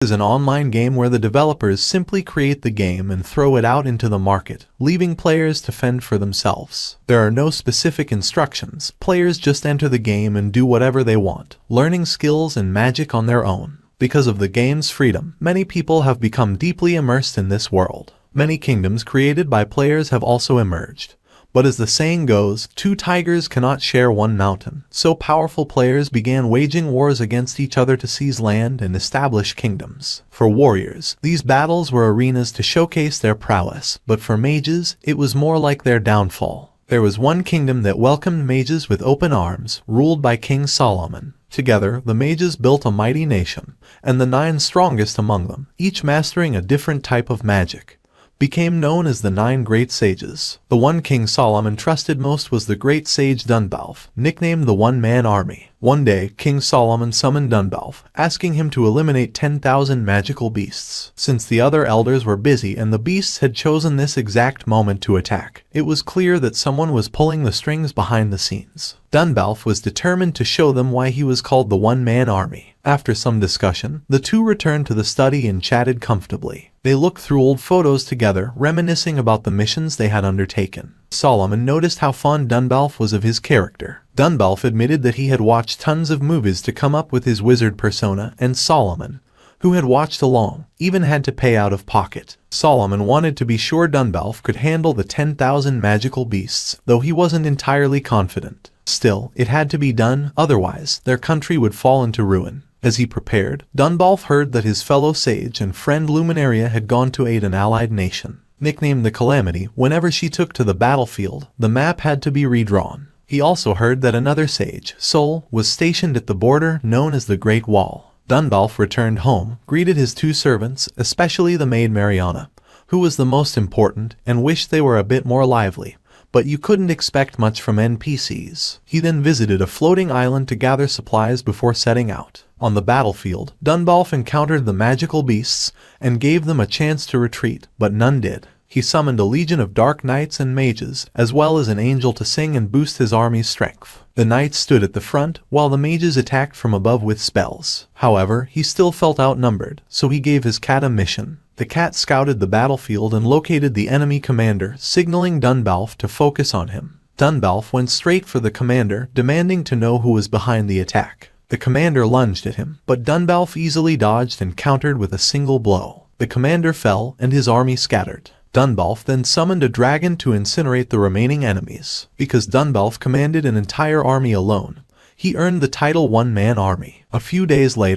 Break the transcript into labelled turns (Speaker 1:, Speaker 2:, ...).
Speaker 1: Is an online game where the developers simply create the game and throw it out into the market, leaving players to fend for themselves. There are no specific instructions. Players just enter the game and do whatever they want, learning skills and magic on their own. Because of the game's freedom, many people have become deeply immersed in this world. Many kingdoms created by players have also emerged. But as the saying goes, two tigers cannot share one mountain. So powerful players began waging wars against each other to seize land and establish kingdoms. For warriors, these battles were arenas to showcase their prowess, but for mages, it was more like their downfall. There was one kingdom that welcomed mages with open arms, ruled by King Solomon. Together, the mages built a mighty nation, and the 9 strongest among them, each mastering a different type of magic, became known as the 9 Great Sages. The one King Solomon trusted most was the great sage Dunbalf, nicknamed the One-Man Army. One day, King Solomon summoned Dunbalf, asking him to eliminate 10,000 magical beasts. Since the other elders were busy and the beasts had chosen this exact moment to attack, it was clear that someone was pulling the strings behind the scenes. Dunbalf was determined to show them why he was called the One-Man Army. After some discussion, the two returned to the study and chatted comfortably. They looked through old photos together, reminiscing about the missions they had undertaken. Solomon noticed how fond Dunbalf was of his character. Dunbalf admitted that he had watched tons of movies to come up with his wizard persona, and Solomon, who had watched along, even had to pay out of pocket. Solomon wanted to be sure Dunbalf could handle the 10,000 magical beasts, though he wasn't entirely confident. Still, it had to be done, otherwise their country would fall into ruin. As he prepared, Dunbalf heard that his fellow sage and friend Luminaria had gone to aid an allied nation. Nicknamed the Calamity, whenever she took to the battlefield, the map had to be redrawn. He also heard that another sage, Sol, was stationed at the border known as the Great Wall. Dunbalf returned home, greeted his 2 servants, especially the maid Mariana, who was the most important, and wished they were a bit more lively. But you couldn't expect much from NPCs. He then visited a floating island to gather supplies before setting out. On the battlefield, Dunbalf encountered the magical beasts and gave them a chance to retreat, but none did. He summoned a legion of dark knights and mages, as well as an angel to sing and boost his army's strength. The knights stood at the front, while the mages attacked from above with spells. However, he still felt outnumbered, so he gave his cat a mission. The cat scouted the battlefield and located the enemy commander, signaling Dunbalf to focus on him. Dunbalf went straight for the commander, demanding to know who was behind the attack. The commander lunged at him, but Dunbalf easily dodged and countered with a single blow. The commander fell, and his army scattered. Dunbalf then summoned a dragon to incinerate the remaining enemies. Because Dunbalf commanded an entire army alone, he earned the title One-Man Army. A few days later,